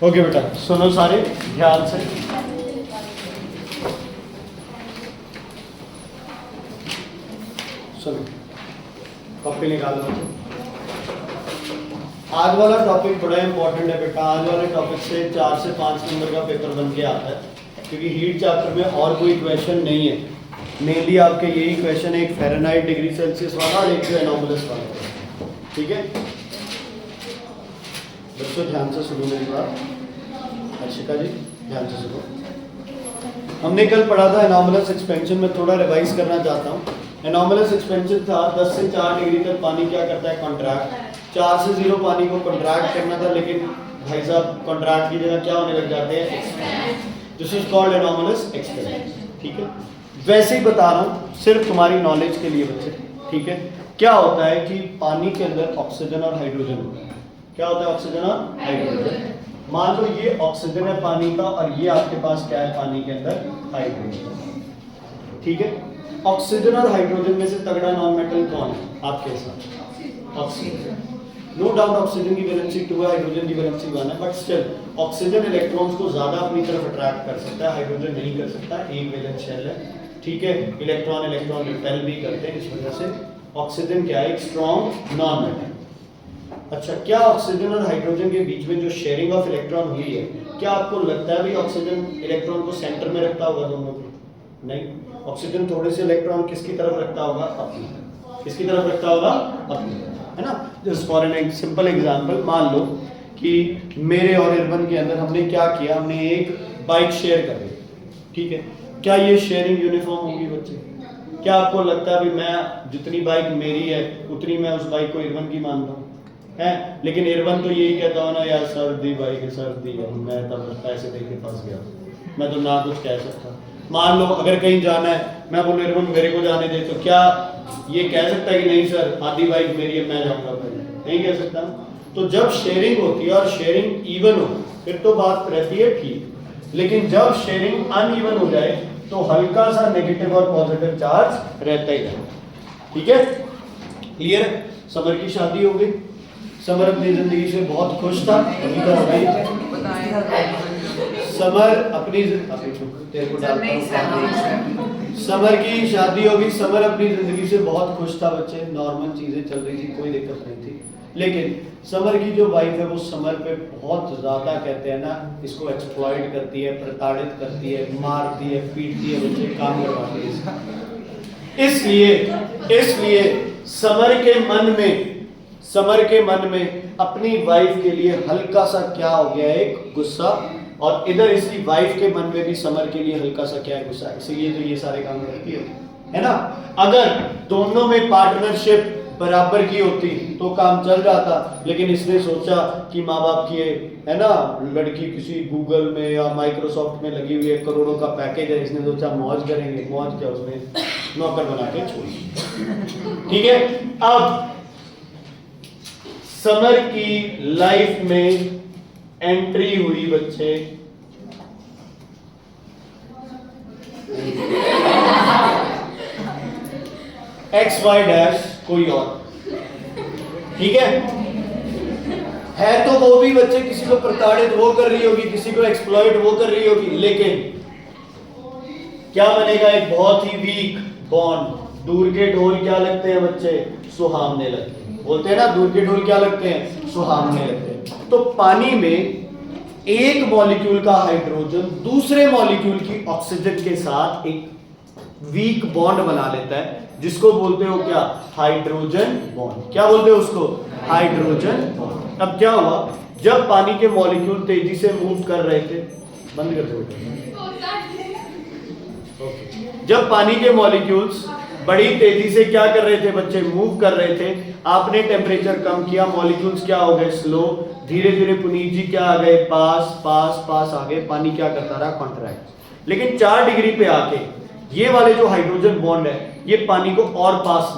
Okay बेटा, सुनो सारे ध्यान से। सुनो, कॉपी निकालो। आज वाला टॉपिक बड़ा इंपॉर्टेंट है बेटा। आज वाले टॉपिक से 4 से 5 नंबर का पेपर बन के आता है, क्योंकि हीट चैप्टर में और कोई क्वेश्चन नहीं है। मेनली आपके यही क्वेश्चन है, एक फ़ारेनहाइट डिग्री सेल्सियस वाला और एक जो एनोमलस वाला। ठीक है बच्चों, ध्यान से सुनो मेरी बात। हर्षिका जी ध्यान से सुनो। हमने कल पढ़ा था एनोमलस एक्सपेंशन में, थोड़ा रिवाइज करना चाहता हूँ। एनोमलस एक्सपेंशन था 10 से 4 डिग्री तक पानी क्या करता है, कॉन्ट्रैक्ट। 4 से 0 पानी को कॉन्ट्रैक्ट करना था, लेकिन भाई साहब कॉन्ट्रैक्ट की जगह क्या होने लग जाते हैं, this is called anomalous expansion. ठीक है, वैसे ही बता रहा हूँ सिर्फ तुम्हारी नॉलेज के लिए बच्चे। ठीक है, क्या होता है कि पानी के अंदर ऑक्सीजन और हाइड्रोजन होता है। क्या होता है, ऑक्सीजन और हाइड्रोजन। मान लो ये ऑक्सीजन है पानी का, और ये आपके पास क्या है पानी के अंदर, हाइड्रोजन। ठीक है, ऑक्सीजन और हाइड्रोजन में से तगड़ा नॉन मेटल कौन है आपके साथ, ऑक्सीजन। नो डाउट ऑक्सीजन की वैलेंसी 2 है, हाइड्रोजन की वैलेंसी 1 है, बट स्टिल ऑक्सीजन इलेक्ट्रॉन्स को ज्यादा अपनी तरफ अट्रैक्ट कर सकता है, हाइड्रोजन नहीं कर सकता। एक वैलेंस शेल है। ठीक है, इलेक्ट्रॉन रिपेल भी करते हैं, इस वजह से ऑक्सीजन क्या है, एक स्ट्रॉन्ग नॉन मेटल। अच्छा, क्या ऑक्सीजन और हाइड्रोजन के बीच में जो शेयरिंग ऑफ इलेक्ट्रॉन हुई है, क्या आपको लगता है भी ऑक्सीजन इलेक्ट्रॉन को सेंटर में रखता होगा दोनों को? नहीं, ऑक्सीजन थोड़े से इलेक्ट्रॉन किसकी तरफ रखता होगा, अपनी। किसकी तरफ रखता होगा, अपनी, है ना। Just for an simple example, मान लो कि मेरे और इरवन के अंदर हमने क्या किया, हमने एक बाइक शेयर कर ली। ठीक है, क्या ये शेयरिंग यूनिफॉर्म होगी बच्चे? क्या आपको लगता है भी मैं जितनी बाइक मेरी है उतनी मैं उस बाइक को इरवन की मानता हूँ है, लेकिन इरवन तो यही कहता हूँ ना, यार सर्दी बाइक सर्दी है, मैं तब पैसे दे के फंस गया, मैं तो ना कुछ कह सकता। मान लो अगर कहीं जाना है, मैं बोलूँ इरवन मेरे को जाने दे, तो क्या ये कह सकता है कि नहीं सर आधी बाइक मेरी है, मैं जाऊंगा पहले? नहीं कह सकता। तो जब शेयरिंग होती है और शेयरिंग इवन हो फिर तो बात रहती है ठीक, लेकिन जब शेयरिंग अनइवन हो जाए तो हल्का सा नेगेटिव और पॉजिटिव चार्ज रहता ही है। ठीक है, क्लियर? समर की शादी हो गई, समर अपनी जिंदगी से बहुत खुश था, अभी तक हो गई। समर अपनी समर की शादी होगी, समर अपनी जिंदगी से बहुत खुश था बच्चे, नॉर्मल चीजें चल रही थी, कोई दिक्कत नहीं थी। लेकिन समर की जो वाइफ है वो समर पे बहुत ज्यादा, कहते हैं ना, इसको एक्सप्लॉइट करती है, प्रताड़ित करती है, मारती है, पीटती है, बच्चे काम करवाती है। इसलिए समर के मन में अपनी वाइफ के लिए हल्का सा क्या हो गया, एक गुस्सा, और इधर इसकी वाइफ के मन में भी समर के लिए हल्का सा क्या है, गुस्सा। इसीलिए तो ये सारे काम करती है ना। अगर दोनों में पार्टनरशिप बराबर की होती तो काम चल जाता, लेकिन इसने सोचा कि माँ बाप की है ना लड़की किसी गूगल में या माइक्रोसॉफ्ट में लगी हुई है, करोड़ों का पैकेज है, इसने सोचा मौज करेंगे, मौज क्या, उसने नौकर बना के छोड़। ठीक है, अब समर की लाइफ में एंट्री हुई बच्चे, XY' कोई और। ठीक है तो वो भी बच्चे किसी को प्रताड़ित वो कर रही होगी, किसी को एक्सप्लॉइट वो कर रही होगी, लेकिन क्या बनेगा, एक बहुत ही वीक बॉन्ड। दूर के ढोल क्या लगते हैं बच्चे, सुहावने लगते हैं। बोलते हैं ना, दूर के ढोल क्या लगते हैं, सुहावने लगते हैं। तो पानी में एक मॉलिक्यूल का हाइड्रोजन दूसरे मॉलिक्यूल की ऑक्सीजन के साथ एक वीक बॉन्ड बना लेता है, जिसको बोलते हो क्या, हाइड्रोजन बॉन्ड। क्या बोलते हो उसको, हाइड्रोजन बॉन्ड। अब क्या हुआ, जब पानी के मॉलिक्यूल तेजी से मूव कर रहे थे, बंद कर दो, जब पानी के मॉलिक्यूल्स बड़ी तेजी से क्या कर रहे थे बच्चे, मूव कर रहे थे, आपने टेम्परेचर कम किया, मॉलिक्यूल्स क्या हो गए, स्लो, धीरे धीरे पुनीत जी क्या आ गए, पास पास पास आ गए, पानी क्या करता रहा, कॉन्ट्रैक्ट। लेकिन 4 डिग्री पे आके ये वाले जो हाइड्रोजन बॉन्ड है, ये पानी को और पास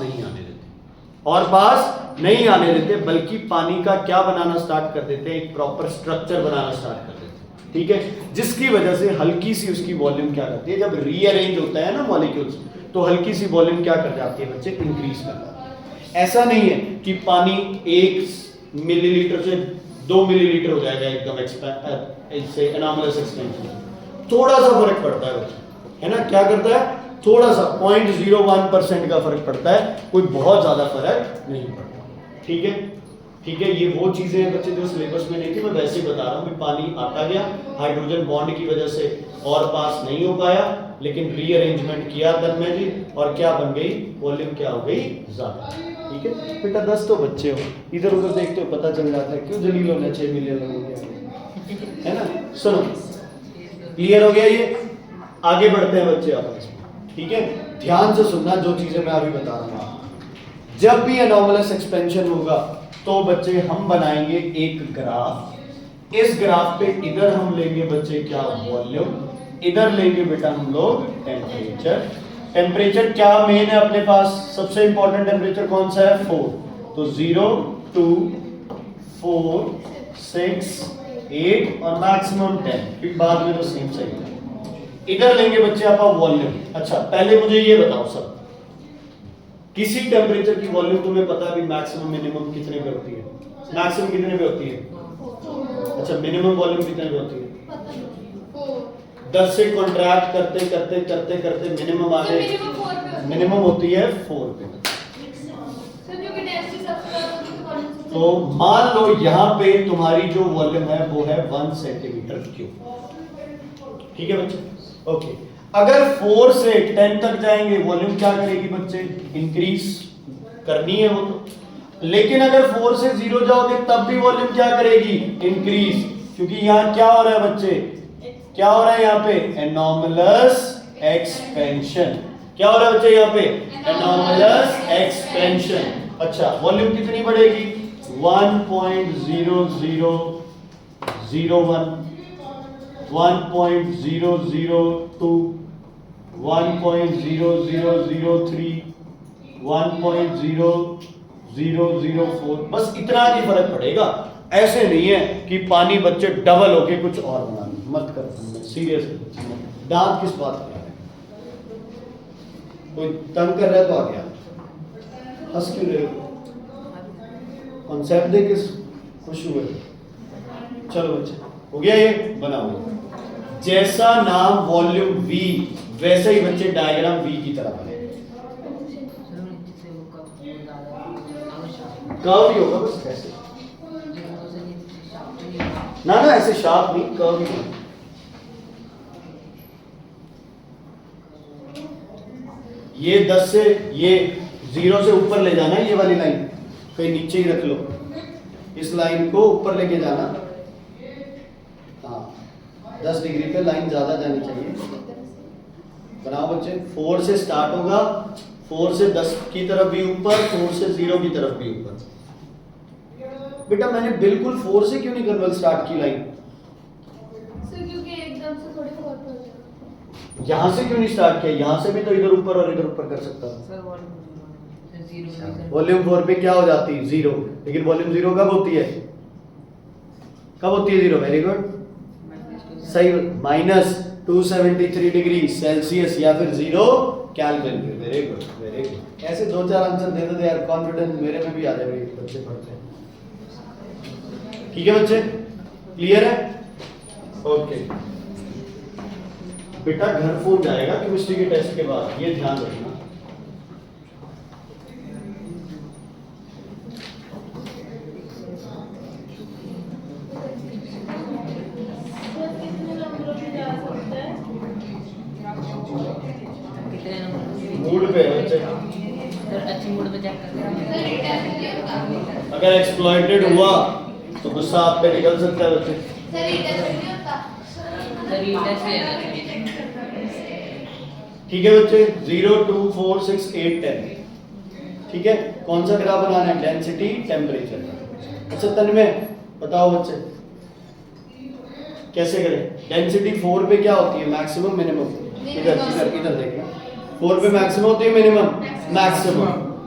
नहीं आने देते, बल्कि पानी का क्या बनाना स्टार्ट कर देते हैं, एक प्रॉपर स्ट्रक्चर बनाना स्टार्ट कर देते हैं। ठीक है, जिसकी वजह से हल्की सी उसकी वॉल्यूम क्या करती है, जब रीअरेंज होता है ना मॉलिक्यूल्स, तो हल्की सी वॉल्यूम क्या कर जाती है बच्चे, इंक्रीज कर जाती है। ऐसा नहीं है कि पानी 1 मिलीलीटर से 2 मिलीलीटर हो जाएगा एकदम इससे एनॉमलस एक्सपेंशन। थोड़ा सा फर्क पड़ता है बच्चे, है ना, क्या करता है, थोड़ा सा 0.01% का फर्क पड़ता है, कोई बहुत ज्यादा फर्क नहीं पड़ता। ठीक है, ठीक है, ये वो चीजें हैं बच्चे जो सिलेबस में नहीं थी, मैं वैसे ही बता रहा हूँ कि पानी आता गया, हाइड्रोजन बॉन्ड की वजह से और पास नहीं हो पाया, लेकिन रीअरेंजमेंट किया तन्मय जी, और क्या बन गई, वॉल्यूम क्या हो गई, ज्यादा। ठीक है बेटा, 10 तो बच्चे हो, इधर उधर देखते हो पता चल जाता है, क्यों जलील होना 6 मिलियन लोगों के, है ना। सुनो, क्लियर हो गया ये, आगे बढ़ते हैं बच्चे आपस में। ठीक है, ध्यान से सुनना जो चीजें मैं अभी बता रहा हूँ। जब भी एनॉमलस एक्सपेंशन होगा तो बच्चे हम बनाएंगे एक ग्राफ, इस ग्राफ पे इधर हम लेंगे बच्चे क्या, वॉल्यूम, इधर लेंगे बेटा हम लोग टेम्परेचर। टेम्परेचर क्या मेन है अपने पास, सबसे इंपॉर्टेंट टेम्परेचर कौन सा है, 4, तो 0, 2, 4, 6, 8 और मैक्सिमम 10, फिर बाद में तो सेम सही है। इधर लेंगे बच्चे आपका वॉल्यूम। अच्छा, पहले मुझे ये बताओ सब, किसी टेम्परेचर की वॉल्यूम तुम्हें पता है भी मैक्सिमम मिनिमम कितने पे होती है, मैक्सिमम कितने पे होती है, अच्छा मिनिमम वॉल्यूम कितने पे होती है, 10 से कॉन्ट्रैक्ट करते करते करते करते मिनिमम आ गए, मिनिमम होती है 4 पे। तो मान लो यहाँ पे तुम्हारी जो वॉल्यूम है वो है 1 सेंटीमीटर क्यूब। ठीक है बच्चे, ओके। अगर 4 से 10 तक जाएंगे वॉल्यूम क्या करेगी बच्चे, इंक्रीज करनी है वो तो, लेकिन अगर 4 से 0 जाओगे तब भी वॉल्यूम क्या करेगी, इंक्रीज, क्योंकि यहाँ क्या हो रहा है बच्चे, क्या हो रहा है यहाँ पे, एनॉमलस एक्सपेंशन। क्या हो रहा है बच्चे यहाँ पे, एनॉमलस एक्सपेंशन। अच्छा, वॉल्यूम कितनी बढ़ेगी, 1.0001, 1.002, 1.0003, 1.0004, बस इतना ही फर्क पड़ेगा। ऐसे नहीं है कि पानी बच्चे डबल होके कुछ और बना, मत कर, सीरियस। दांत किस बात का है, कोई तंग कर रहा है तो आ गया, हंस क्यों रहे हो, कॉन्सेप्ट दे किस खुश हुए। चलो बच्चे, हो गया ये, बनाओ। जैसा नाम वॉल्यूम V, वैसे ही बच्चे डायग्राम V की तरह बने, कर्व ही होगा बस, ऐसे ना ना, ऐसे शार्प नहीं, कर्व ही होगा। ये 10 से, ये 0 से ऊपर ले जाना है, ये वाली लाइन कहीं नीचे ही रख लो, इस लाइन को ऊपर लेके जाना, हाँ 10 डिग्री पे लाइन ज्यादा जानी चाहिए। बनाओ बच्चे, 4 से स्टार्ट होगा, 4 से 10 की तरफ भी ऊपर, 4 से 0 की तरफ भी ऊपर। बेटा मैंने बिल्कुल 4 से क्यों नहीं करवल स्टार्ट की लाइन, क्योंकि एकदम से थोड़ी बहुत हो जाए, यहाँ से क्यों नहीं स्टार्ट किया, यहाँ से भी तो इधर ऊपर और इधर ऊपर कर सकता हूँ। वॉल्यूम 4 पे क्या हो जाती है, 0, लेकिन वॉल्यूम 0 कब होती है, कब होती है 0, वेरी गुड, सही, -273 डिग्री सेल्सियस या फिर 0 kelvin, very good very good. ऐसे 2-4 आंसर दे दो यार, कॉन्फिडेंस मेरे में भी आ जाए, बच्चे पढ़ते हैं। ठीक है बच्चे, क्लियर है, ओके। बेटा घर फोन जाएगा केमिस्ट्री के टेस्ट के बाद, ये ध्यान रखना। मूड पे बच्चे, अच्छी मूड पे चेक करते हैं। अगर एक्सप्लॉइटेड हुआ तो गुस्सा आप पे निकल सकता है बच्चे। ठीक है बच्चे, 0, 2, 4, 6, 8, 10। ठीक है, कौन सा ग्राफ बनाना है, डेंसिटी टेम्परेचर। अच्छा तन्मय बताओ बच्चे कैसे करें, डेंसिटी 4 पे क्या होती है, मैक्सिमम मिनिमम, इधर इधर इधर देखना, 4 पे मैक्सिमम होती है, मिनिमम मैक्सिमम।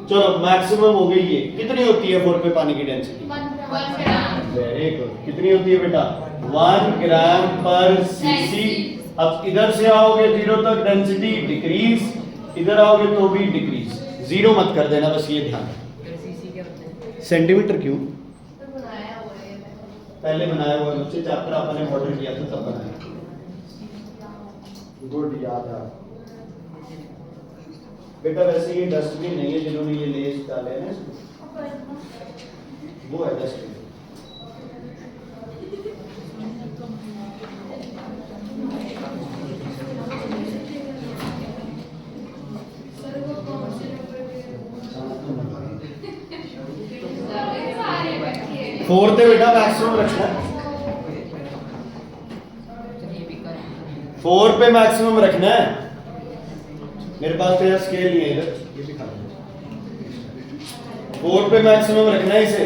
चलो मैक्सिमम हो गई, ये कितनी होती है 4 पे पानी की डेंसिटी, वेरी गुड, कितनी होती है बेटा, 1 ग्राम पर सीसी। अब इधर से आओगे 0 तक डेंसिटी डिक्रीज, इधर आओगे तो भी डिक्रीज, 0 मत कर देना, बस ये ध्यान, सेंटीमीटर क्यूब। पहले बनाया हुआ बच्चे, चैप्टर आपने मॉडल किया था तब बनाया। गुड, याद है बेटा। वैसे ये डस्टबिन नहीं है जिन्होंने ये लेस डाले हैं ना इसमें, वो है डस्टबिन। सर वो कौन से नंबर पे? 4 पे बेटा मैक्सिमम रखना है, चलिए भी कर 4 पे मैक्सिमम रखना है। मेरे पास तेरा स्केल नहीं है इधर, ये भी खा लो। 4 पे मैक्सिमम रखना है इसे।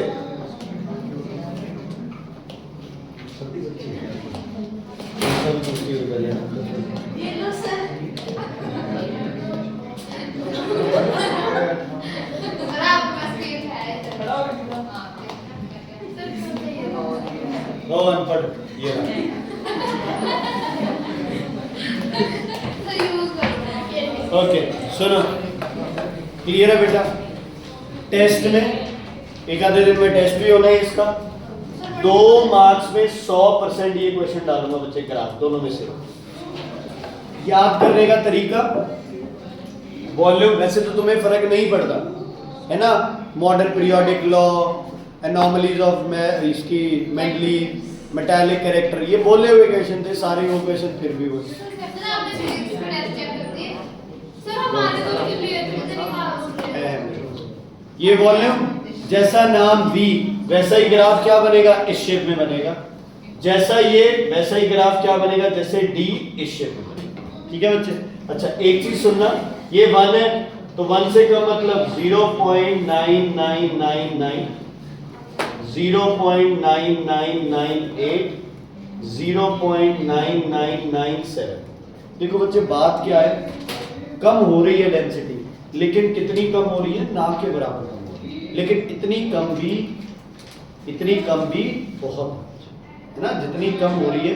सब छुट्टी हो गई है। ये लो सर। सर आपके पास पेन है? सर क्यों चाहिए? ओ अनपढ़, ये रहा। सर यूज करो। ओके सुनो, क्लियर है बेटा। टेस्ट में एक आधे दिन में टेस्ट भी होना है इसका। 2 मार्क्स में 100% ये क्वेश्चन डालूंगा बच्चे, ग्राफ दोनों में से। याद करने का तरीका, वॉल्यूम वैसे तो तुम्हें फर्क नहीं पड़ता है ना, modern periodic law, anomalies of इसकी मेंडली, मेटालिक कैरेक्टर, ये बोले हुए क्वेश्चन थे सारे। वो क्वेश्चन फिर भी वो सर आपने फिजिक्स में टेस्ट चेक कर दिए? सर हमारे तो क्लियर मुझे नहीं मालूम। ये वॉल्यूम जैसा नाम V वैसा ही ग्राफ क्या बनेगा, इस शेप में बनेगा। जैसा ये वैसा ही ग्राफ क्या बनेगा, जैसे D इस शेप में बनेगा। ठीक है बच्चे। अच्छा एक चीज सुनना, ये 1 है तो 1 से का मतलब 0.9999, 0.9998, 0.9997। देखो बच्चे बात क्या है, कम हो रही है डेंसिटी, लेकिन कितनी कम हो रही है, ना के बराबर कम हो रही है। लेकिन इतनी कम भी बहुत है ना, जितनी कम हो रही है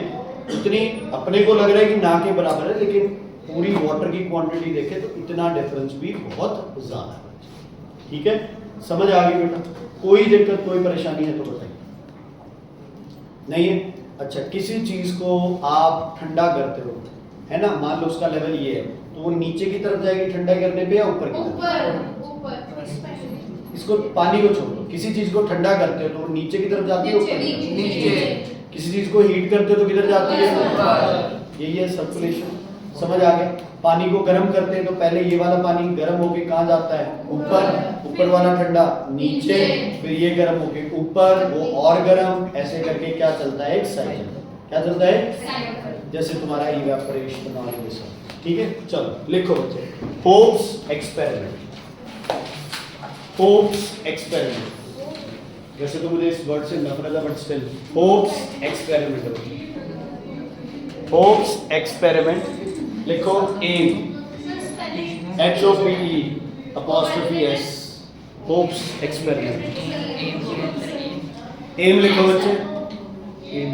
उतनी अपने को लग रहा है कि ना के बराबर है, लेकिन पूरी वाटर की क्वांटिटी देखें तो इतना डिफरेंस भी बहुत ज्यादा है। ठीक है, समझ आ गई बेटा? कोई दिक्कत कोई परेशानी है तो बताइए। नहीं है? अच्छा किसी चीज को आप ठंडा करते हो है ना, मान लो उसका लेवल ये है, तो वो नीचे की तरफ जाएगी ठंडा करने पे या ऊपर की तरफ? ऊपर। इसको पानी को छोड़ो, किसी चीज को ठंडा करते हो तो वो नीचे की तरफ जाती है ऊपर की तरफ? नीचे। किसी चीज को हीट करते हो तो किधर जाती है? यही है सर्कुलेशन। समझ आ गया? पानी को गर्म करते हैं तो पहले ये वाला पानी गर्म होके कहाँ जाता है, ऊपर, ऊपर वाला ठंडा नीचे, फिर ये गर्म होके ऊपर, वो और गर्म, ऐसे करके क्या चलता है, एक साइकिल। क्या चलता है? जैसे तुम्हारा इवेपोरेशन और ये सब। ठीक है, चलो लिखो बच्चे, होप्स एक्सपेरिमेंट। होप्स एक्सपेरिमेंट, वैसे तो मुझे इस वर्ड से नफरत है but still hope's experiment. Hope's experiment लिखो, M HOPE apostrophe S, hope's experiment. M लिखो बच्चे, M.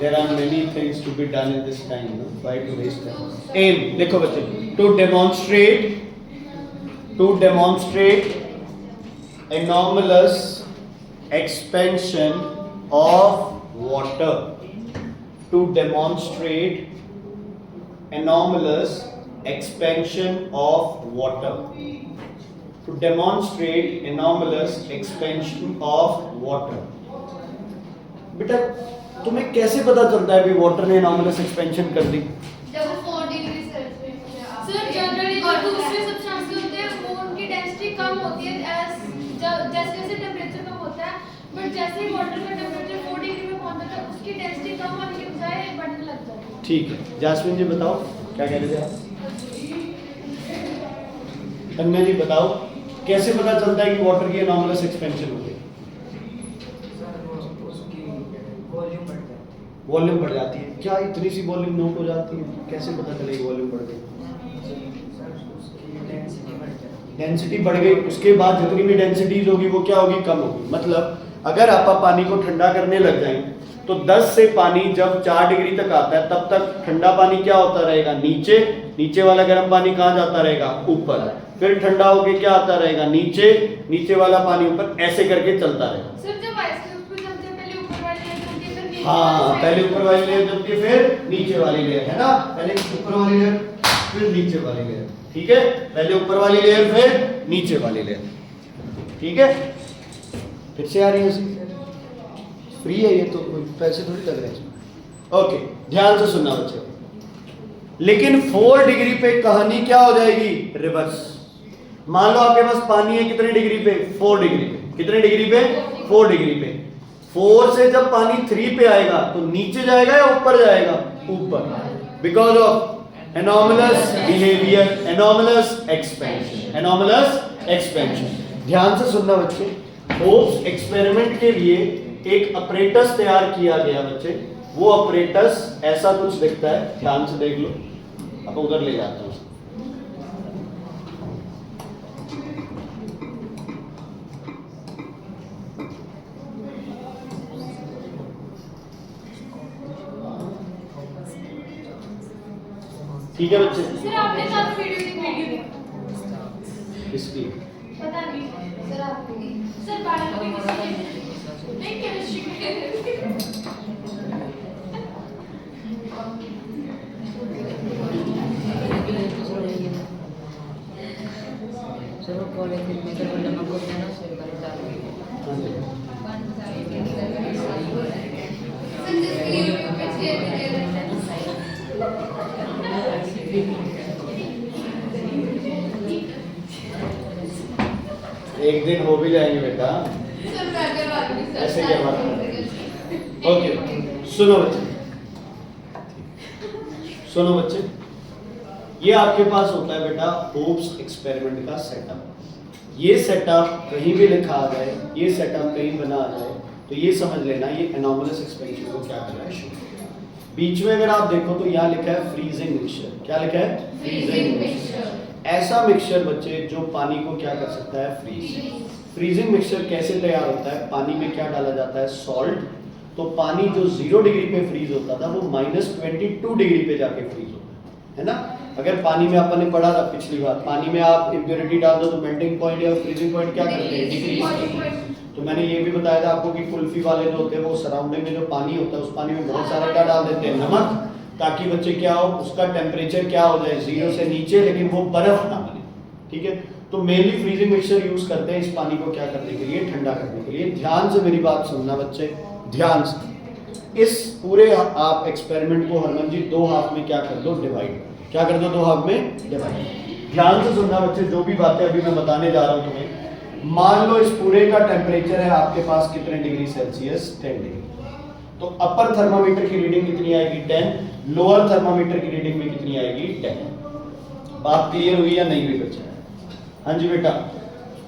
There are many things to be done in this time, no? Why to waste time? Aim लिखो बच्चे, to demonstrate anomalous expansion of water. To demonstrate anomalous expansion of water. To demonstrate anomalous expansion of water. बेटा तुम्हें कैसे पता चलता है कि water ने एनॉमलस एक्सपेंशन कर दी? जब वो 4 डिग्री सेल्सियस सर जनरली जो दूसरे सब्सटेंस होते हैं वो उनकी डेंसिटी कम होती है जैसे जैसे टेंपरेचर कम होता है, बट जैसे ही वाटर का टेंपरेचर 4 डिग्री में पहुंचता है उसकी डेंसिटी कम होने के बजाय बढ़ने लग जाती है। ठीक है, जासमीन जी बताओ क्या कह रहे थे आप? तन्मय जी बताओ कैसे पता चलता है कि वाटर की एनॉमलस एक्सपेंशन हो गई? वॉल्यूम बढ़ जाती है। क्या इतनी सी वॉल्यूम नोट हो जाती है? कैसे पता चलेगी वॉल्यूम बढ़ गई? डेंसिटी बढ़ गई, उसके बाद जितनी भी डेंसिटीज होगी वो क्या होगी, कम होगी। मतलब अगर आप पानी को ठंडा करने लग जाएं तो 10 से पानी जब 4 डिग्री तक आता है तब तक ठंडा पानी क्या होता रहेगा, नीचे, नीचे वाला गर्म पानी कहाँ जाता रहेगा, ऊपर। फिर ठंडा होके क्या आता रहेगा, नीचे, नीचे वाला पानी ऊपर, ऐसे करके चलता रहेगा। सर जब आइसक्रीम पे जमते हैं पहले ऊपर वाली लेयर जमती है फिर नीचे हाँ, वाली पहले ऊपर वाली लेयर जमती है फिर नीचे वाली लेयर, है ना, पहले ऊपर वाली लेयर फिर नीचे वाली लेयर, ठीक है, पहले ऊपर वाली लेयर फिर नीचे वाली लेयर, ठीक है। फिर से आ रही है, फ्री है ये तो, कोई पैसे थोड़ी लग रहे हैं इसमें। ओके, ध्यान से सुनना बच्चे, लेकिन 4 डिग्री पे कहानी क्या हो जाएगी, रिवर्स। मान लो आपके पास पानी है कितने डिग्री पे, 4 डिग्री पे, कितने डिग्री पे, 4 डिग्री पे। 4 से जब पानी 3 पे आएगा तो नीचे जाएगा या ऊपर जाएगा, ऊपर, because of anomalous behaviour, anomalous expansion, anomalous expansion. ध्यान से सुनना बच्चे, होप्स एक्सपेरिमेंट के लिए एक अपरेटस तैयार किया गया बच्चे, वो अपरेटस ऐसा कुछ दिखता है, ध्यान से देख लो, अब उधर ले जाता हूं। ठीक है बच्चे, सर आपने साथ वीडियो इसकी पता नहीं सर आपको सर बायोलॉजी किसी नहीं केमिस्ट्री के चलो कॉलेज में तो नमक हो जाना सर बता सर जिसके यूट्यूब पे शेयर किए रहते हैं एक दिन हो भी जाएंगे बेटा, सर मैं करवा दूंगी सर ऐसे क्या बात कर, ओके। सुनो बच्चे, सुनो बच्चे, ये आपके पास होता है बेटा होप्स एक्सपेरिमेंट का सेटअप। ये सेटअप कहीं भी लिखा आ जाए, ये सेटअप कहीं बना आ जाए तो ये समझ लेना ये एनॉमलस एक्सपेंशन को क्या कर रहा है। बीच में अगर आप देखो तो यहाँ लिखा है फ्रीजिंग मिक्सचर, क्या लिखा है, फ्रीजिंग मिक्सचर। ऐसा मिक्सचर बच्चे जो पानी को क्या कर सकता है, फ्रीज। फ्रीजिंग मिक्सचर कैसे तैयार होता है, पानी में क्या डाला जाता है, सॉल्ट। तो पानी जो 0 डिग्री पे फ्रीज होता था वो -22 डिग्री पे जाके फ्रीज होता है ना। अगर पानी में अपन ने पढ़ा था पिछली बार, पानी में आप इम्प्योरिटी डाल दो तो मेल्टिंग पॉइंट या फ्रीजिंग पॉइंट क्या करते हैं, डिक्रीज। तो मैंने ये भी बताया था आपको कि कुल्फी वाले जो होते हैं वो सराउंडिंग में जो पानी होता है उस पानी में बहुत सारा क्या डाल देते हैं, नमक, ताकि बच्चे क्या हो, उसका टेम्परेचर क्या हो जाए, 0 से नीचे, लेकिन वो बर्फ ना बने, ठीक है। तो मेनली फ्रीजिंग मिक्सचर यूज करते हैं इस पानी को क्या करने के लिए, ठंडा करने के लिए। ध्यान से मेरी बात सुनना बच्चे, ध्यान से। इस पूरे आप एक्सपेरिमेंट को हरमन जी 2 हाफ में क्या कर दो, डिवाइड। क्या कर दो, 2 हाफ में डिवाइड। ध्यान से सुनना बच्चे, जो भी बातें अभी मैं बताने जा रहा हूं तुम्हें। मान लो इस पूरे का टेम्परेचर है आपके पास कितने डिग्री सेल्सियस, 10 डिग्री। तो अपर थर्मामीटर की रीडिंग कितनी आएगी, 10। लोअर थर्मामीटर की रीडिंग में कितनी आएगी, 10। बात क्लियर हुई या नहीं हुई बच्चे? हाँ जी बेटा,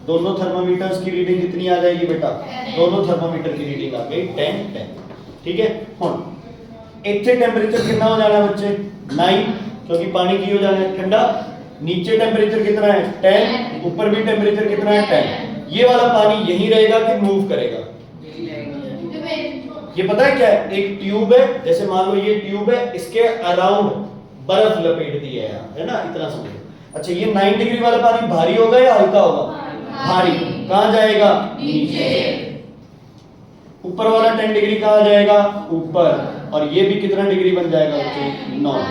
दोनों थर्मामीटर्स की रीडिंग कितनी आ जाएगी बेटा, दोनों थर्मामीटर की रीडिंग आ गई 10 10, ठीक है। इतने टेम्परेचर कितना हो जाना है बच्चे, 9, क्योंकि पानी की हो जाना है ठंडा। नीचे टेम्परेचर कितना है, 10, ऊपर भी टेम्परेचर कितना है, 10। ये वाला पानी यहीं रहेगा कि मूव करेगा, ये पता है क्या है, एक ट्यूब है, जैसे मान लो ये ट्यूब है, इसके अराउंड बर्फ लपेट दी है यहाँ, है ना, इतना समझो। अच्छा, ये 9 डिग्री वाला पानी भारी होगा या हल्का होगा, भारी। कहां जाएगा, नीचे। ऊपर वाला 10 डिग्री कहां जाएगा, ऊपर। और ये भी कितना डिग्री बन जाएगा बच्चे, 9।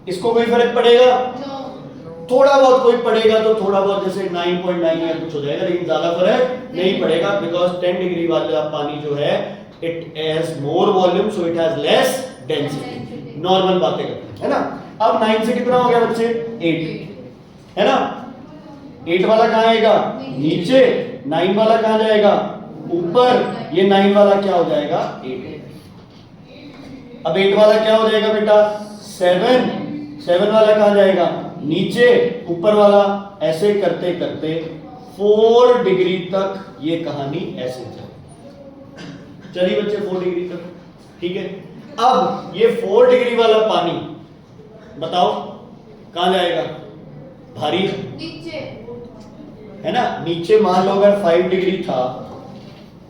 इसको कोई फर्क पड़ेगा, थोड़ा बहुत कोई पड़ेगा, तो थोड़ा बहुत जैसे 9.9 या कुछ हो जाएगा, लेकिन ज्यादा फर्क नहीं पड़ेगा, बिकॉज 10 डिग्री वाला पानी जो है it has more volume, so it has less density. Normal बातें करते हैं, है ना। अब 9 से कितना हो गया बच्चे, 8, है ना। 8 वाला कहां आएगा, नीचे। 9 वाला कहां जाएगा, ऊपर। ये 9 वाला क्या हो जाएगा, 8। अब 8 वाला क्या हो जाएगा बेटा, 7। 7 वाला कहां जाएगा, नीचे। ऊपर वाला। ऐसे करते करते 4 डिग्री तक ये कहानी ऐसे चली बच्चे, 4 डिग्री तक, ठीक है। अब ये 4 डिग्री वाला पानी बताओ कहां जाएगा, भारी नीचे, है ना। नीचे मान लो अगर 5 डिग्री था,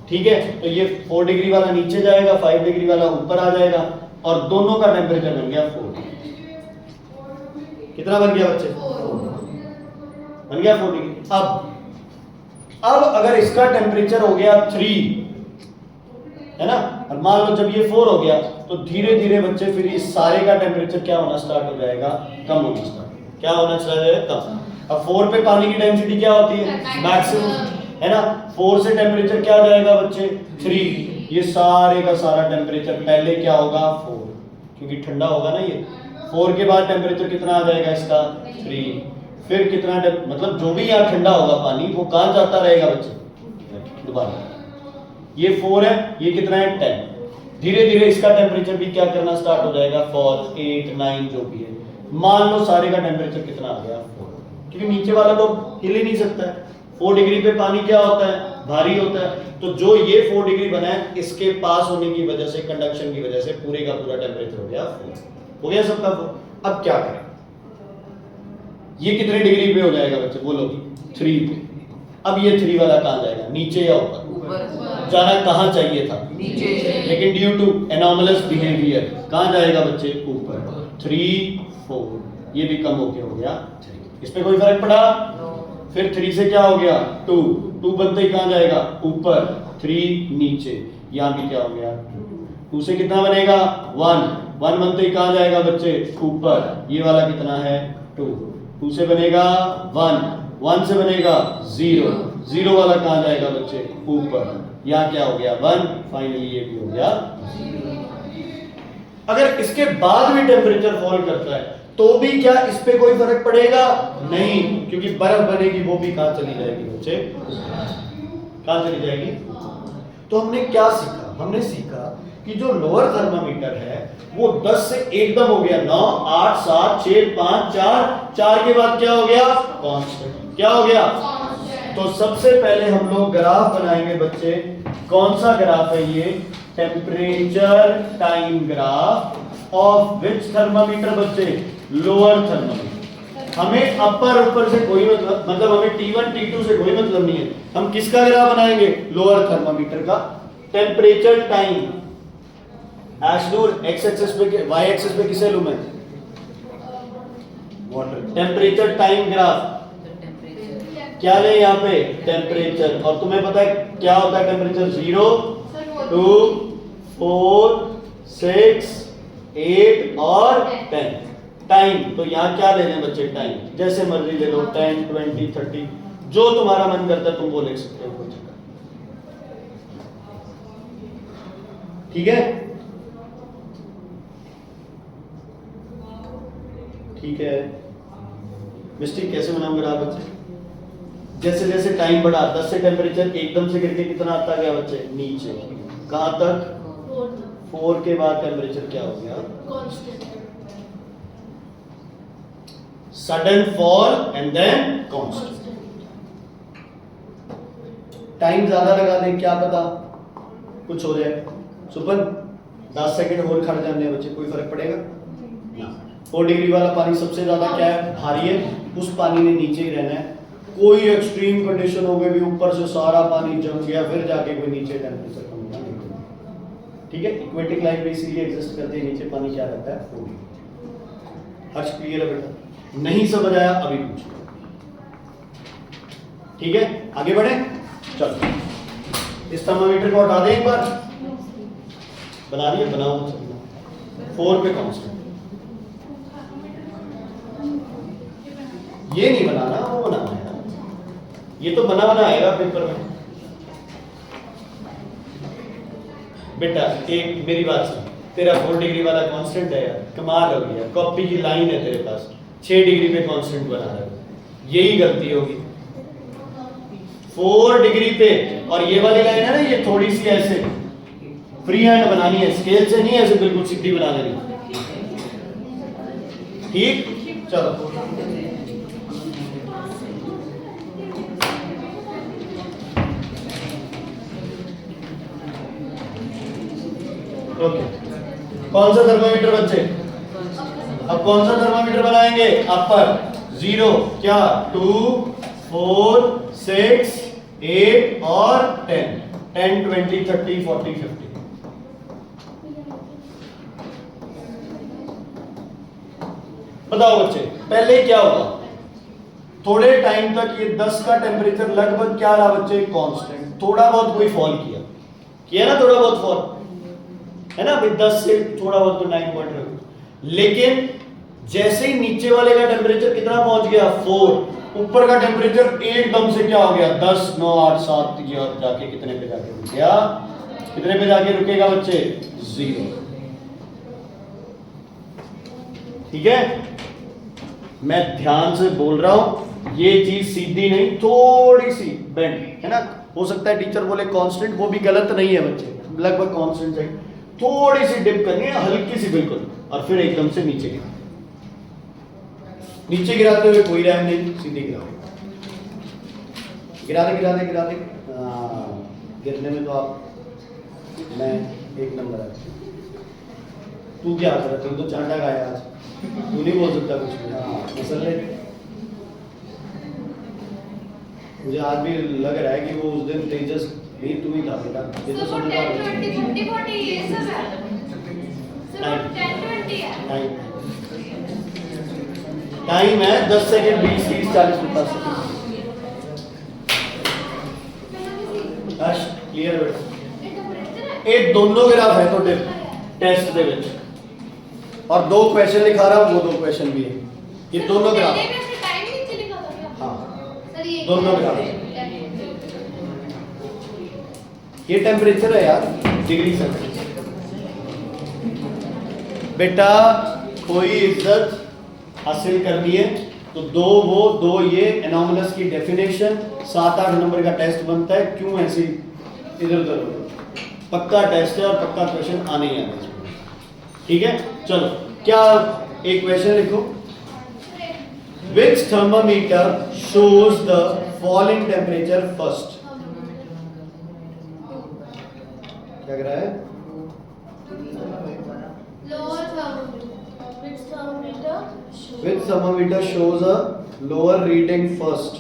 ठीक है, तो ये 4 डिग्री वाला नीचे जाएगा, 5 डिग्री वाला ऊपर आ जाएगा, और दोनों का टेम्परेचर बन गया 4 डिग्री। कितना बन गया बच्चे, बन गया 4 डिग्री। अब अगर इसका टेम्परेचर हो गया 3, है ना, और मान लो जब ये 4 हो गया तो धीरे धीरे बच्चे फिर इस सारे का टेम्परेचर क्या होना स्टार्ट हो जाएगा, कम होना स्टार्ट, क्या होना चला जाएगा, कम। अब 4 पे पानी की डेंसिटी क्या होती है, मैक्सिमम, है ना। 4 से टेम्परेचर क्या आ जाएगा बच्चे, 3। ये सारे का सारा टेम्परेचर पहले क्या होगा, 4, क्योंकि ठंडा होगा ना ये। 4 के बाद टेम्परेचर कितना आ जाएगा इसका, 3। फिर कितना मतलब जो भी यहाँ ठंडा होगा पानी वो कहाँ जाता रहेगा बच्चे, दोबारा। ये 4 है, ये कितना है, 10। धीरे धीरे इसका टेम्परेचर भी क्या करना स्टार्ट हो जाएगा, फॉल, 8, 9 जो भी है। मान लो सारे का टेम्परेचर कितना आ गया, 4, क्योंकि नीचे वाला तो हिल ही नहीं सकता है। 4 डिग्री पे पानी क्या होता है, भारी होता है। तो जो ये 4 डिग्री बना है, इसके पास होने की वजह से, कंडक्शन की वजह से पूरे का पूरा टेम्परेचर हो गया 4, हो गया सबका 4। अब क्या करें, ये कितने डिग्री पे हो जाएगा बच्चे, बोलो, 3 पे। अब ये 3 वाला कहाँ जाएगा, नीचे या ऊपर, जाना कहाँ चाहिए था, नीचे, लेकिन ड्यू टू एनॉमलस बिहेवियर कहाँ जाएगा बच्चे, ऊपर। 3, 4, ये भी कम होके हो गया 3। इस पे कोई फर्क पड़ा, फिर 3 से क्या हो गया, 2 बनते ही कहाँ जाएगा, ऊपर, 3 नीचे, यहाँ भी क्या हो गया, 2 से कितना बनेगा, 1 बनते ही कहाँ जाएगा बच्चे, ऊपर, ये वाला कितना है, 2 से बनेगा 1 से बनेगा 0 वाला कहाँ जाएगा बच्चे, ऊपर, यहाँ क्या हो गया, 1, फाइनली ये भी हो गया 0। अगर इसके बाद भी टेम्परेचर फॉल करता है तो भी क्या इस पे कोई फर्क पड़ेगा, नहीं, क्योंकि बर्फ बनेगी वो भी कहाँ चली जाएगी बच्चे, कहाँ चली जाएगी। तो हमने क्या सीखा, हमने सीखा कि जो लोअर थर्मामीटर है वो 10 से एकदम हो गया 9, 8, 7, 6, 5, 4 के बाद क्या हो गया, कांस्टेंट, क्या हो गया। तो सबसे पहले हम लोग ग्राफ बनाएंगे बच्चे, कौन सा ग्राफ है ये, temperature time graph of which thermometer बच्चे, लोअर थर्मामीटर। हमें अपर ऊपर से कोई मतलब हमें T1 T2 से कोई मतलब नहीं है, हम किसका ग्राफ बनाएंगे, लोअर थर्मामीटर का। टेम्परेचर टाइम एक्स एक्सिस पे, वाई एक्सिस पे किसे लूं मैं, वाटर। टेम्परेचर टाइम ग्राफ क्या ले यहाँ पे, टेम्परेचर, और तुम्हें पता है क्या होता है टेम्परेचर, 0, 2, 4, 6, 8 और 10। टाइम, तो यहाँ क्या ले लें बच्चे, टाइम, जैसे मर्जी ले लो, 10, 20, 30, जो तुम्हारा मन करता है तुम वो ले सकते हो, ठीक है, ठीक है। मिस्टेक कैसे बनाऊंगा ग्राफ बच्चे, जैसे जैसे टाइम बढ़ा, 10 से टेम्परेचर एकदम से गिर के कितना आता गया बच्चे, नीचे, कहां तक, 4 के बाद टेम्परेचर क्या हो गया, sudden fall and then constant. Time ज्यादा लगा दें, क्या पता कुछ हो जाए, सुपन 10 सेकंड और खड़ जाने बच्चे, कोई फर्क पड़ेगा ना। 4 डिग्री वाला पानी सबसे ज्यादा क्या है, भारी है, उस पानी ने नीचे ही रहना है। कोई एक्सट्रीम कंडीशन हो गई भी, ऊपर से सारा पानी जम गया, फिर जाके कोई नीचे टेम्परेचर कम होगा नहीं, ठीक है। इक्वेटिक लाइफ भी इसीलिए एग्जिस्ट करती है, नीचे पानी क्या रहता है, 4 डिग्री। हर्ष क्लियर है बेटा, नहीं समझ आया अभी पूछो, ठीक है, आगे बढ़े। चलो इस थर्मामीटर को हटा दें एक बार, बना दिए, बनाओ 4 पे कांस्टेंट, ये नहीं बनाना, वो बनाना है, ये तो बना आएगा पेपर में। बेटा एक मेरी बात सुन, तेरा 4 डिग्री वाला कांस्टेंट है यार, कमाल हो गया, कॉपी की लाइन है तेरे पास, 6 डिग्री पे कांस्टेंट बना रहा है, यही गलती होगी 4 डिग्री पे। और ये वाली लाइन है ना, ये थोड़ी सी ऐसे फ्री हैंड बनानी है, स्केल से नहीं ऐसे बिल्कुल सीधी बना लेनी, ठीक। चलो ओके, कौन सा थर्मामीटर बच्चे, अब कौन सा थर्मामीटर बनाएंगे, अपर, 0, क्या, 2, 4, 6, 8 और 10, 10, 20, 30, 40, 50। बताओ बच्चे, पहले क्या होगा, थोड़े टाइम तक ये 10 का टेम्परेचर लगभग क्या रहा बच्चे, कांस्टेंट। थोड़ा बहुत कोई फॉल किया ना, थोड़ा बहुत फॉल है ना भाई, 10 से थोड़ा बहुत तो 9 पॉइंट, लेकिन जैसे ही नीचे वाले का टेम्परेचर कितना पहुंच गया 4, ऊपर का टेम्परेचर एकदम से क्या हो गया 10, 9, 8, 7 ये और जाके कितने पे जाके रुक गया, कितने पे जाके रुकेगा बच्चे, 0। ठीक है, मैं ध्यान से बोल रहा हूं, ये चीज सीधी नहीं, थोड़ी सी बेंड है ना। हो सकता है टीचर बोले कांस्टेंट, वो भी गलत नहीं है बच्चे, लगभग कांस्टेंट चाहिए, थोड़ी सी डिप करनी है, हल्की सी बिल्कुल, और फिर एकदम से नीचे गिरा। नीचे गिराते हुए कोई रैम नहीं, सीधे गिराओ, गिरा दे। गिरने में तो आप, मैं एक नंबर है। तू क्या कर रहा, तू तो चांटा खाया आज, तू नहीं बोल सकता कुछ भी। मसले मुझे आज भी लग रहा है कि वो उस दिन तेजस भी तुम ही था बेटा, ये तो समझ आ रहा है। 10, 20, 30, 40 ये सब है सर, 10, 20 है टाइम है 10 सेकंड, 20, 30, 40, 50 सेकंड। क्लियर बेटा, ये दोनों ग्राफ है तो टेस्ट दे विच, और 2 क्वेश्चन लिखा रहा हूं, वो 2 क्वेश्चन भी है, ये दोनों ग्राफ। हाँ, दोनों ग्राफ। ये टेम्परेचर है यार, डिग्री सेल्सियस। बेटा कोई इज्जत हासिल करनी है तो 2 वो 2 ये, एनोमलस की डेफिनेशन, 7-8 नंबर का टेस्ट बनता है। क्यों ऐसे इधर उधर, पक्का टेस्ट है और पक्का क्वेश्चन आने ही आने चाहिए। ठीक है, चलो क्या, एक क्वेश्चन लिखो, which thermometer shows the fall in temperature first? क्या कह रहा है, which thermometer shows a lower reading first?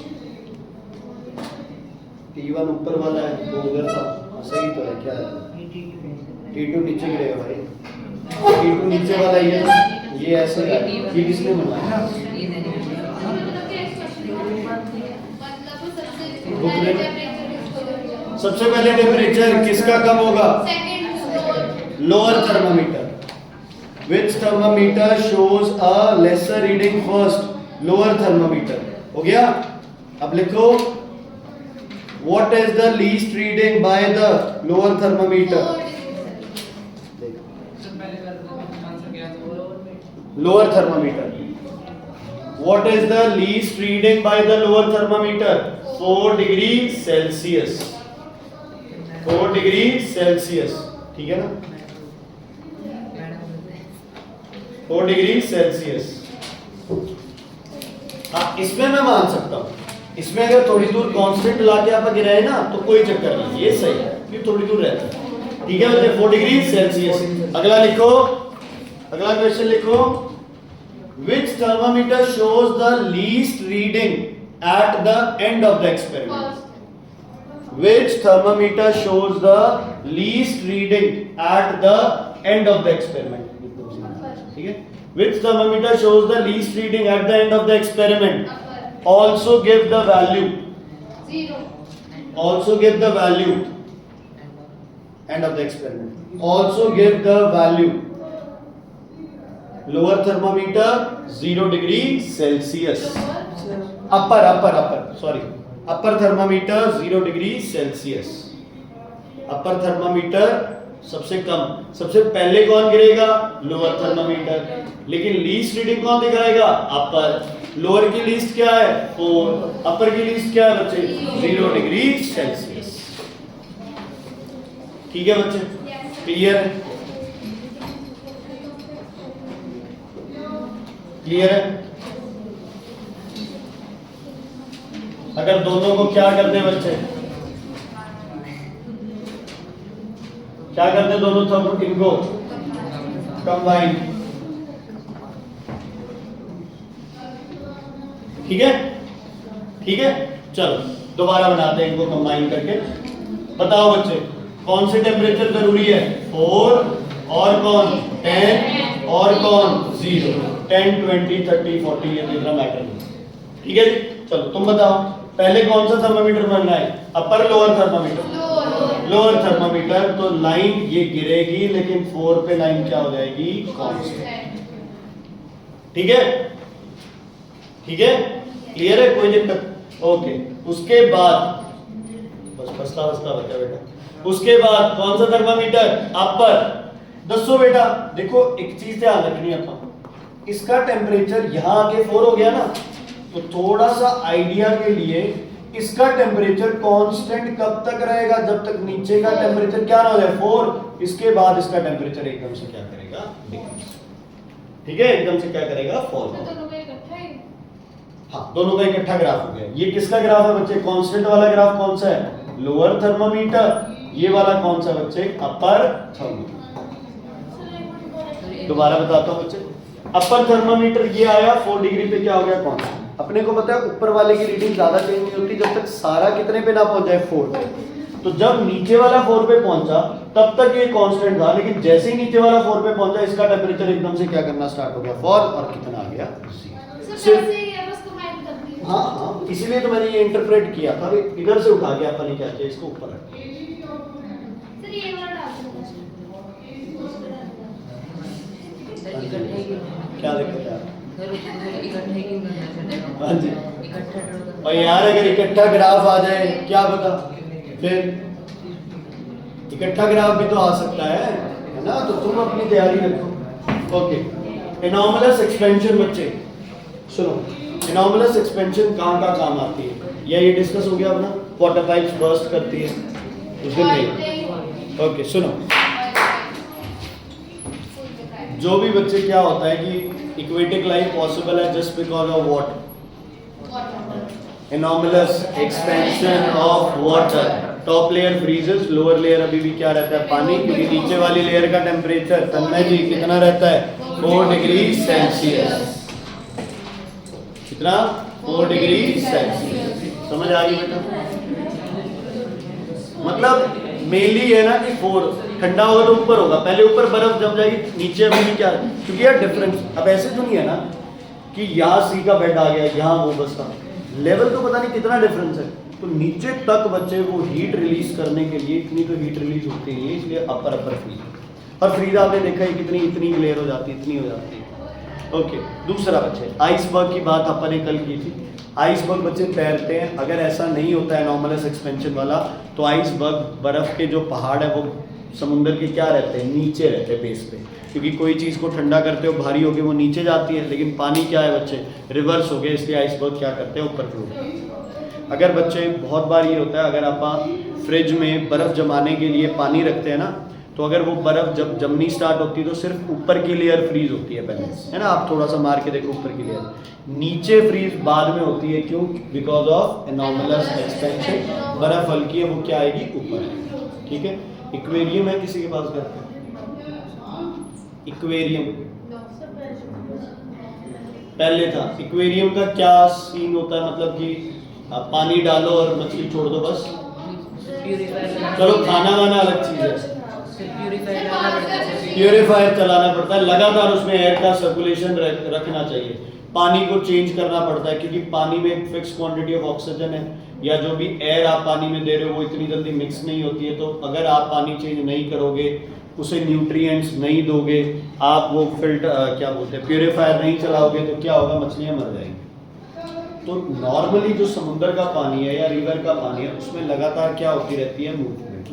T1 ऊपर वाला है, वो उधर था, सही तो है, क्या है T2 नीचे गिरेगा भाई, T2 नीचे वाला ये ऐसे है, ये किसने बनाया, सबसे पहले टेम्परेचर किसका कम होगा, lower thermometer. Which thermometer shows a lesser reading first? Lower thermometer। हो गया, अब लिखो what is the least reading by the lower thermometer? Lower thermometer, what is the least reading by the lower thermometer? 4 degree Celsius, 4 degree Celsius, ठीक है ना, 4 degree Celsius. हाँ, इसमें मैं मान सकता हूँ, इसमें अगर थोड़ी दूर कांस्टेंट लाके आप गिराए ना तो कोई चक्कर नहीं, ये सही है, क्योंकि थोड़ी दूर रहता है। ठीक है बच्चे, 4 डिग्री सेल्सियस। अगला लिखो, अगला क्वेश्चन लिखो, which thermometer shows the least reading at the end of the experiment? Which thermometer shows the least reading at the end of the experiment? ठीक है, which thermometer shows the least reading at the end of the experiment? Also give the value, 0, also give the value, end of the experiment, also give the value, lower thermometer 0 degree Celsius, upper thermometer 0 degree Celsius, upper thermometer सबसे कम, सबसे पहले कौन गिरेगा, lower thermometer, लेकिन least reading कौन दिखाएगा, अपर। Lower की least क्या है 4, अपर की लीस्ट क्या है बच्चे 0 डिग्री सेल्सियस। ठीक है बच्चे, क्लियर है, क्लियर है। अगर दोनों को क्या करते हैं बच्चे, क्या करते दोनों थर्मो, इनको कंबाइन, ठीक है, ठीक है। चलो दोबारा बनाते हैं इनको कंबाइन करके। बताओ बच्चे, कौन से टेम्परेचर जरूरी है, 4 और कौन 10 और कौन 0, 10, 20, 30, 40 ये इतना मैटर नहीं, ठीक है जी। चलो तुम बताओ पहले कौन सा थर्मामीटर बनना है, upper lower thermometer? Lower thermometer. तो लाइन ये गिरेगी लेकिन 4 पे लाइन क्या हो जाएगी, कांस्टेंट। ठीक है, ठीक है, क्लियर है, कोई दिक्कत? ओके, उसके बाद बस फसला बचा बेटा। उसके बाद कौन सा थर्मामीटर, अपर। दसो बेटा देखो एक चीज ध्यान रखनी है अपन, इसका टेम्परेचर यहां आके 4 हो गया ना, तो थोड़ा सा आइडिया के लिए इसका टेम्परेचर कांस्टेंट कब तक रहेगा, जब तक नीचे का टेम्परेचर क्या ना हो जाए 4। इसके बाद इसका टेम्परेचर एकदम से क्या करेगा, डिक्रीज। ठीक है, एकदम से क्या करेगा, फॉल। दोनों का इकट्ठा ही। हाँ, दोनों का इकट्ठा ग्राफ हो गया। ये किसका ग्राफ है बच्चे, कांस्टेंट वाला ग्राफ कौन सा है, लोअर थर्मामीटर। ये वाला कौन सा बच्चे, अपर थर्मामीटर। दोबारा बताता हूं बच्चे, अपर थर्मामीटर ये आया 4 डिग्री पे, क्या हो गया, कांस्टेंट। अपने को पता है ऊपर वाले की रीडिंग ज्यादा चेंज नहीं होती जब तक सारा कितने पे ना पहुंच जाए, 4 पे। तो जब नीचे वाला 4 पे पहुंचा तब तक ये कांस्टेंट था, लेकिन जैसे ही नीचे वाला 4 पे पहुंचा इसका टेम्परेचर एकदम से क्या करना स्टार्ट हो गया, फॉल। और कितना आ गया, सिर्फ हाँ हाँ, इसीलिए तो मैंने ये इंटरप्रेट किया था, इधर से उठा के अपन ने क्या किया, इसको ऊपर रख दिया। सर ये वाला डाल क्या दिक्कत है? इकट्ठा हाँ जी। और यार अगर इकट्ठा ग्राफ आ जाए क्या पता, फिर इकट्ठा ग्राफ भी तो आ सकता है ना, तो तुम अपनी तैयारी रखो। ओके, एनॉमलस एक्सपेंशन बच्चे सुनो, एनॉमलस एक्सपेंशन कहाँ का काम आती है, या ये डिस्कस हो गया अपना, वाटर पाइप्स बर्स्ट करती है उस दिन नहीं। ओके सुनो, जो भी बच्चे क्या होता है कि इक्वेटिक लाइफ पॉसिबल है just because of water, anomalous expansion of water. Top layer freezes, lower layer अभी भी क्या रहता है, पानी, क्योंकि नीचे वाली लेयर का टेम्परेचर तन्मय जी कितना रहता है, 4 डिग्री सेल्सियस। कितना, 4 डिग्री सेल्सियस। समझ आ गई बेटा? मतलब मेनली है ना कि 4 ठंडा होगा तो ऊपर होगा, पहले ऊपर बर्फ जम जाएगी, नीचे अभी भी क्या, क्योंकि यार डिफरेंस अब ऐसे तो नहीं है ना कि यहाँ सी का बेड आ गया, यहाँ वो बस था, लेवल तो पता नहीं कितना डिफरेंस है। तो नीचे तक बच्चे वो हीट रिलीज करने के लिए इतनी तो हीट रिलीज होती है, इसलिए अपर फ्रीज। और फ्रीज आपने देखा है कितनी, इतनी लेयर हो जाती है, इतनी हो जाती है। ओके, दूसरा बच्चे आइसबर्ग की बात अपन ने कल की थी। आइसबर्ग बच्चे तैरते हैं, अगर ऐसा नहीं होता है एनॉमलस एक्सपेंशन वाला, तो आइसबर्ग बर्फ के जो पहाड़ है वो समुद्र के क्या रहते हैं, नीचे रहते हैं बेस पे, क्योंकि कोई चीज़ को ठंडा करते हो भारी हो गई वो नीचे जाती है, लेकिन पानी क्या है बच्चे, रिवर्स हो गया, इसलिए आइसबर्ग क्या करते हैं, ऊपर फ्लोट। अगर बच्चे बहुत बार ये होता है, अगर आप फ्रिज में बर्फ़ जमाने के लिए पानी रखते हैं ना, तो अगर वो बर्फ़ जब जमनी स्टार्ट होती है तो सिर्फ ऊपर की लेयर फ्रीज होती है पहले, है ना, आप थोड़ा सा मार के देखो ऊपर की लेयर, नीचे फ्रीज बाद में होती है। क्यों, बिकॉज ऑफ एनॉमलस एक्सपेंशन, बर्फ़ हल्की है वो क्या आएगी, ऊपर आएगी। ठीक है, इक्वेरियम है किसी के पास घर पे, इक्वेरियम पहले था। इक्वेरियम का क्या सीन होता है, मतलब कि आप पानी डालो और मछली छोड़ दो बस, चलो खाना वाना अलग चीज है, प्यूरिफायर चलाना पड़ता है, लगातार उसमें एयर का सर्कुलेशन रखना चाहिए, पानी को चेंज करना पड़ता है, क्योंकि पानी में एक फिक्स क्वांटिटी ऑफ ऑक्सीजन है, या जो भी एयर आप पानी में दे रहे हो वो इतनी जल्दी मिक्स नहीं होती है। तो अगर आप पानी चेंज नहीं करोगे, उसे न्यूट्रिएंट्स नहीं दोगे, आप वो फिल्टर क्या बोलते हैं प्यूरिफायर नहीं चलाओगे, तो क्या होगा, मछलियाँ मर जाएंगी। तो नॉर्मली जो समुद्र का पानी है या रिवर का पानी है उसमें लगातार क्या होती रहती है, मूवमेंट,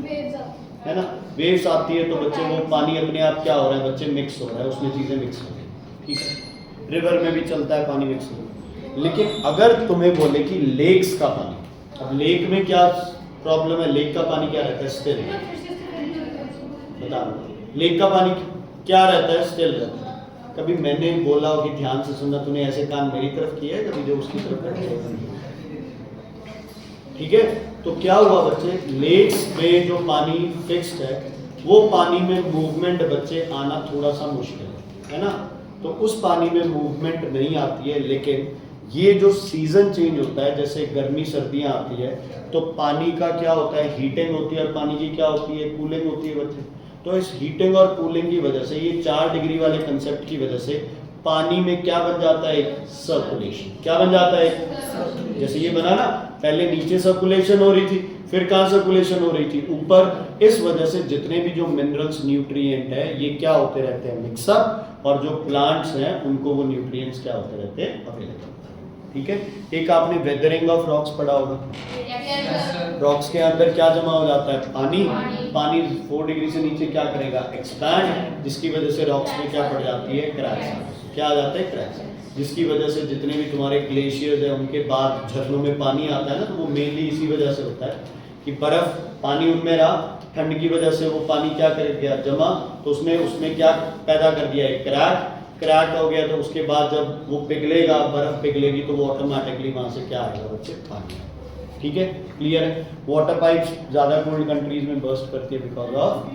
है ना, वेव्स आती है, तो बच्चे वो पानी अपने आप क्या हो रहा है, बच्चे मिक्स हो रहा है, उसमें चीज़ें मिक्स हो रही है। ठीक है, रिवर में भी चलता है पानी मिक्स हो रहा है। लेकिन अगर तुम्हें बोले कि लेक्स का पानी, अब लेक में क्या प्रॉब्लम है, लेक का पानी क्या रहता है, स्टिल, बता रहा, लेक का पानी क्या रहता है, स्टिल रहता है। कभी मैंने बोला हो कि ध्यान से सुनना, तूने ऐसे कान मेरी तरफ किया है कभी, जो उसकी तरफ बैठे? ठीक है, तो क्या हुआ बच्चे, लेक्स में जो पानी फिक्स्ड है वो पानी में मूवमेंट बच्चे आना थोड़ा सा मुश्किल है ना, तो उस पानी में मूवमेंट नहीं आती है। लेकिन ये जो सीजन चेंज होता है, जैसे गर्मी सर्दियां आती है, तो पानी का क्या होता है, हीटिंग होती है, और पानी की क्या होती है, कूलिंग होती है बच्चे। तो इस हीटिंग और कूलिंग की वजह से, ये 4 डिग्री वाले कंसेप्ट की वजह से पानी में क्या बन जाता है, एक सर्कुलेशन। क्या बन जाता है, जैसे ये बना ना, पहले नीचे सर्कुलेशन हो रही थी, फिर कहाँ सर्कुलेशन हो रही थी, ऊपर। इस वजह से जितने भी जो मिनरल्स, न्यूट्रिएंट है, ये क्या होते रहते हैं, मिक्सअप, और जो प्लांट्स हैं उनको वो न्यूट्रिएंट्स क्या होते रहते हैं, अवेलेबल। ठीक है। एक आपने वेदरिंग ऑफ रॉक्स पढ़ा होगा। रॉक्स के अंदर क्या जमा हो जाता है, पानी। पानी 4 डिग्री से नीचे क्या करेगा, एक्सपैंड, जिसकी वजह से रॉक्स में क्या पड़ जाती है, क्रैक्स। क्या आ जाता है, क्रैक्स, जिसकी वजह से जितने भी तुम्हारे ग्लेशियर्स हैं उनके बाद झरनों में पानी आता है ना, तो वो मेनली इसी वजह से होता है कि बर्फ, पानी उनमें रहा, ठंड की वजह से वो पानी क्या कर गया, जमा, तो उसमें क्या पैदा कर दिया, एक क्रैक हो गया। तो उसके बाद जब वो पिघलेगा, बर्फ पिघलेगी, तो वो ऑटोमेटिकली वहाँ से क्या आएगा बच्चे, पानी। ठीक है, क्लियर है। वाटर पाइप्स ज़्यादा कोल्ड कंट्रीज में बर्स्ट करती है बिकॉज ऑफ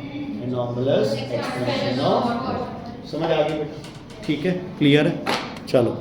एनॉर्मलस एक्सपेंशन ऑफ, समझ आ गई बेटा। ठीक है, क्लियर है, चलो।